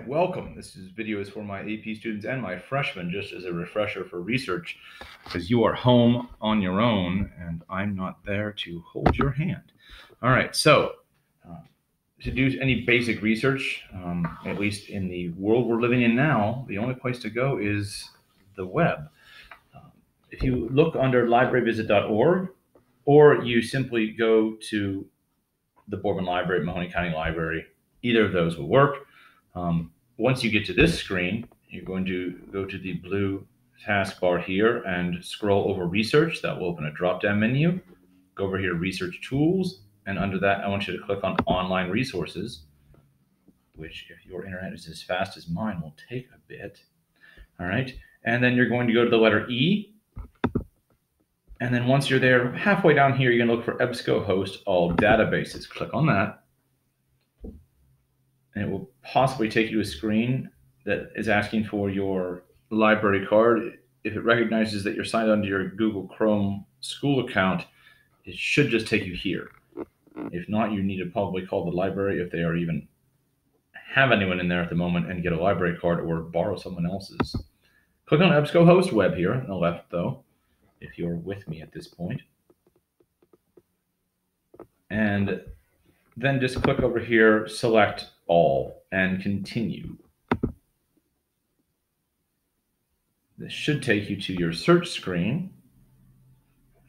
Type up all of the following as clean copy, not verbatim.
Welcome. This video is for my AP students and my freshmen, just as a refresher for research, because you are home on your own and I'm not there to hold your hand. All right, so to do any basic research, at least in the world we're living in now, the only place to go is the web. If you look under libraryvisit.org, or you simply go to the Boardman Library, Mahoney County Library, either of those will work. Once you get to this screen, you're going to go to the blue taskbar here and scroll over research. That will open a drop-down menu. Go over here, research tools, and under that, I want you to click on online resources, which if your internet is as fast as mine will take a bit. All right, and then you're going to go to the letter E. And then once you're there, halfway down here, you're going to look for EBSCOhost all databases. Click on that. And it will possibly take you to a screen that is asking for your library card. If it recognizes that you're signed onto your Google Chrome school account, it should just take you here. If not, you need to probably call the library if they are even have anyone in there at the moment and get a library card or borrow someone else's. Click on EBSCOhost web here on the left, though, if you're with me at this point. And then just click over here, select all, and continue. This should take you to your search screen,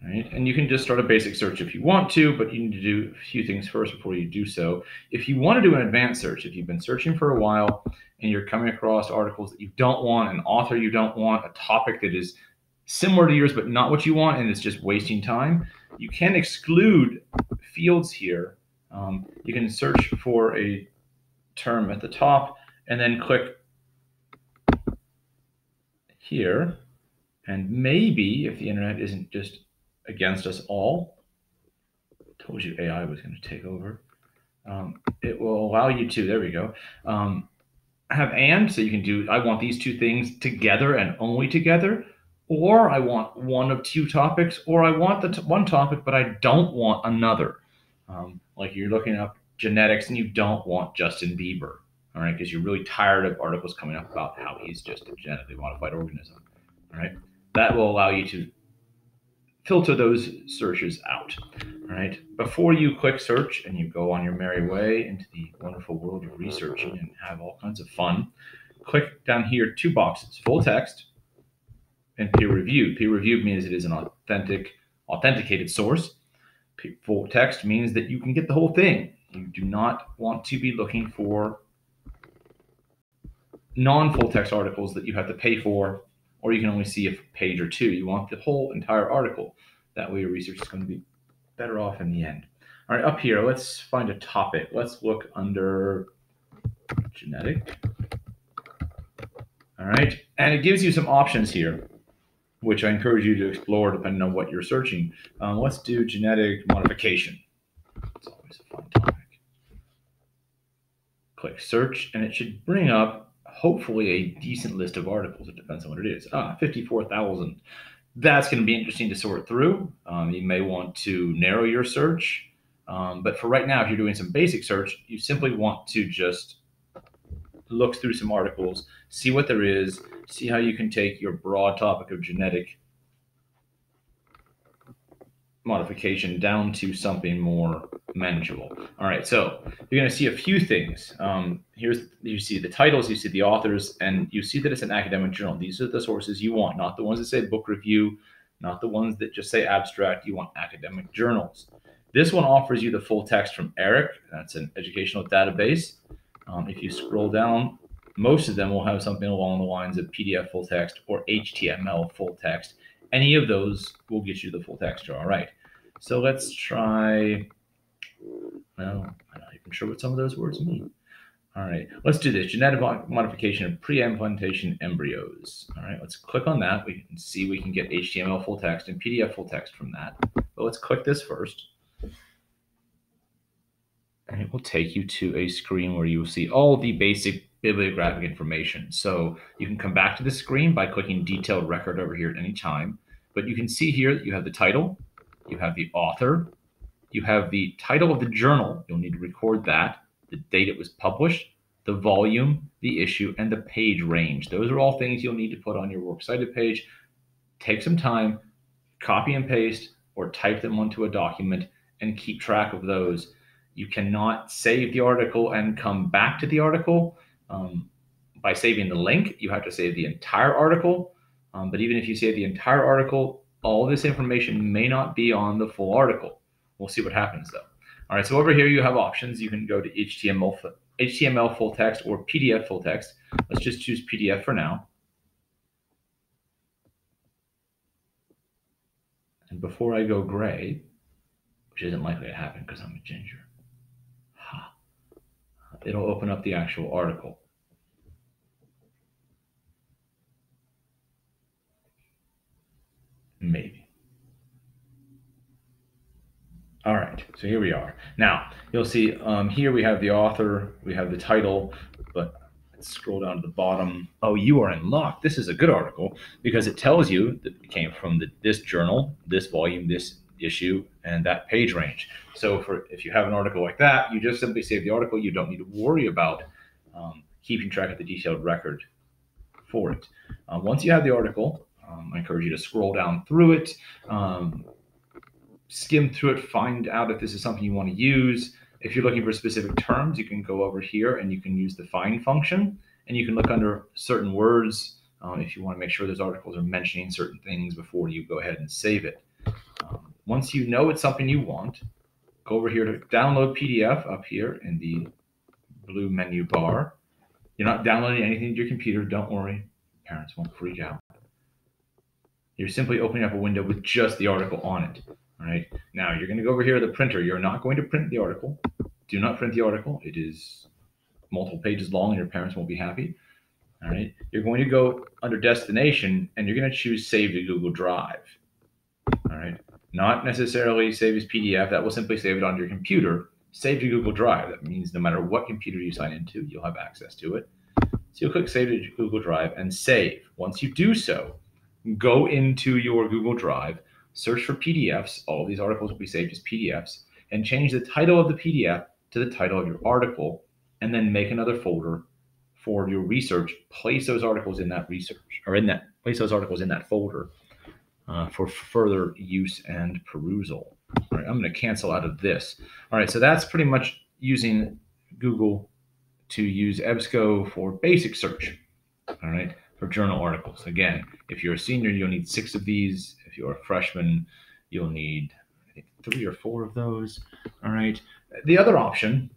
right? And you can just start a basic search if you want to, but you need to do a few things first before you do so. If you want to do an advanced search, if you've been searching for a while and you're coming across articles that you don't want, an author you don't want, a topic that is similar to yours but not what you want, and it's just wasting time, you can exclude fields here. You can search for a term at the top and then click here, and maybe if the internet isn't just against us all, I told you AI was going to take over, it will allow you to, there we go, have and, so you can do, I want these two things together and only together, or I want one of two topics, or I want the one topic but I don't want another. Like you're looking up genetics and you don't want Justin Bieber, all right, because you're really tired of articles coming up about how he's just a genetically modified organism, all right? That will allow you to filter those searches out, all right? Before you click search and you go on your merry way into the wonderful world of researching and have all kinds of fun, click down here, two boxes, full text and peer-reviewed. Peer-reviewed means it is an authenticated source. Full text means that you can get the whole thing. You do not want to be looking for non-full text articles that you have to pay for, or you can only see a page or two. You want the whole entire article. That way your research is going to be better off in the end. All right, up here, let's find a topic. Let's look under genetic. All right, and it gives you some options here, which I encourage you to explore depending on what you're searching. Let's do genetic modification. It's always a fun topic. Click search, and it should bring up hopefully a decent list of articles. It depends on what it is. 54,000. That's going to be interesting to sort through. You may want to narrow your search. But for right now, if you're doing some basic search, you simply want to just look through some articles, see what there is, see how you can take your broad topic of genetic modification down to something more manageable. All right, so you're going to see a few things. You see the titles, you see the authors, and you see that it's an academic journal. These are the sources you want, not the ones that say book review, not the ones that just say abstract. You want academic journals. This one offers you the full text from ERIC. That's an educational database. If you scroll down, most of them will have something along the lines of PDF full text or HTML full text. Any of those will get you the full text. All right. So let's try, well, I'm not even sure what some of those words mean. All right, let's do this. Genetic modification of pre-implantation embryos. All right, let's click on that. We can see we can get HTML full text and PDF full text from that. But let's click this first. And it will take you to a screen where you will see all the basic bibliographic information. So you can come back to the screen by clicking detailed record over here at any time. But you can see here that you have the title, you have the author, you have the title of the journal. You'll need to record that, the date it was published, the volume, the issue, and the page range. Those are all things you'll need to put on your Works Cited page. Take some time, copy and paste, or type them onto a document and keep track of those. You cannot save the article and come back to the article. By saving the link, you have to save the entire article. But even if you save the entire article, all this information may not be on the full article. We'll see what happens though. All right, so over here you have options. You can go to HTML full text or PDF full text. Let's just choose PDF for now. And before I go gray, which isn't likely to happen because I'm a ginger, it'll open up the actual article. Maybe. All right, so here we are. Now, you'll see here we have the author, we have the title, but let's scroll down to the bottom. Oh, you are in luck. This is a good article because it tells you that it came from this journal, this volume, this issue, and that page range. So if you have an article like that, you just simply save the article. You don't need to worry about keeping track of the detailed record for it. Once you have the article, I encourage you to scroll down through it, skim through it, find out if this is something you want to use. If you're looking for specific terms, you can go over here and you can use the find function, and you can look under certain words if you want to make sure those articles are mentioning certain things before you go ahead and save it. Once you know it's something you want, go over here to download PDF up here in the blue menu bar. You're not downloading anything to your computer, don't worry. Parents won't freak out. You're simply opening up a window with just the article on it. All right. Now you're going to go over here to the printer. You're not going to print the article. Do not print the article. It is multiple pages long and your parents won't be happy. All right. You're going to go under destination and you're going to choose save to Google Drive. All right. Not necessarily save as PDF. That will simply save it on your computer. Save to Google Drive. That means no matter what computer you sign into, you'll have access to it. So you'll click save to Google Drive and save. Once you do so, go into your Google Drive, search for PDFs. All of these articles will be saved as PDFs, and change the title of the PDF to the title of your article, and then make another folder for your research. Place those articles in that research, or place those articles in that folder for further use and perusal. All right, I'm going to cancel out of this. All right, so that's pretty much using Google to use EBSCO for basic search. All right. For journal articles. Again, if you're a senior, you'll need 6 of these. If you're a freshman, you'll need, I think, 3 or 4 of those. All right. The other option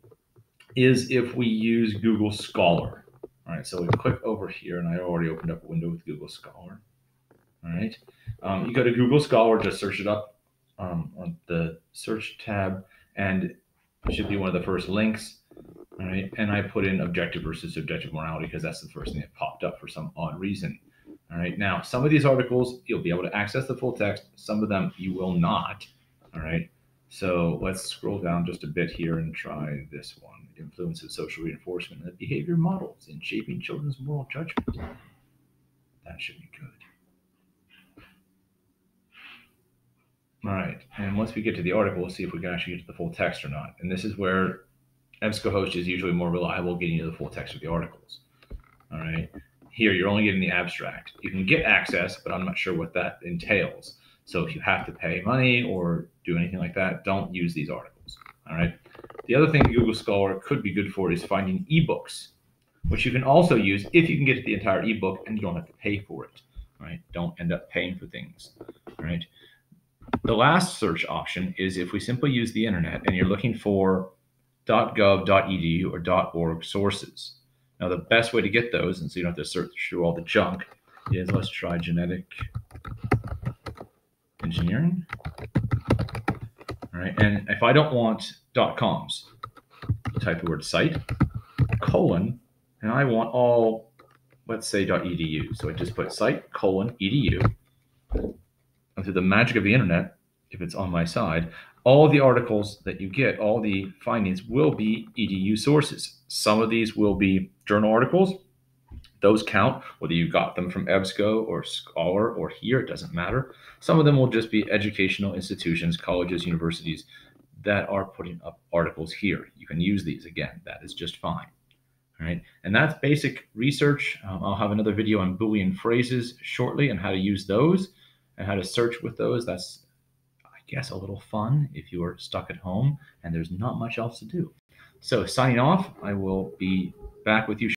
is if we use Google Scholar. All right. So we click over here, and I already opened up a window with Google Scholar. All right. You go to Google Scholar, just search it up on the search tab, and it should be one of the first links. All right, and I put in objective versus subjective morality because that's the first thing that popped up for some odd reason. All right, now some of these articles you'll be able to access the full text, some of them you will not. All right, so let's scroll down just a bit here and try this one: influence of social reinforcement and behavior models in shaping children's moral judgment. That should be good. All right, and once we get to the article, we'll see if we can actually get to the full text or not. And this is where EBSCOhost is usually more reliable getting you the full text of the articles. All right. Here, you're only getting the abstract. You can get access, but I'm not sure what that entails. So if you have to pay money or do anything like that, don't use these articles. All right. The other thing Google Scholar could be good for is finding ebooks, which you can also use if you can get the entire ebook and you don't have to pay for it. All right. Don't end up paying for things. All right. The last search option is if we simply use the internet and you're looking for .gov, .edu, or .org sources. Now, the best way to get those, and so you don't have to search through all the junk, is let's try genetic engineering. All right, and if I don't want .coms, type the word site, colon, and I want all, let's say .edu. So I just put site, colon, edu. And through the magic of the internet, if it's on my side, all the articles that you get, all the findings will be EDU sources. Some of these will be journal articles. Those count, whether you got them from EBSCO or Scholar or here, it doesn't matter. Some of them will just be educational institutions, colleges, universities that are putting up articles here. You can use these again. That is just fine. All right, and that's basic research. I'll have another video on Boolean phrases shortly and how to use those and how to search with those. That's, I guess, a little fun if you are stuck at home and there's not much else to do. So signing off, I will be back with you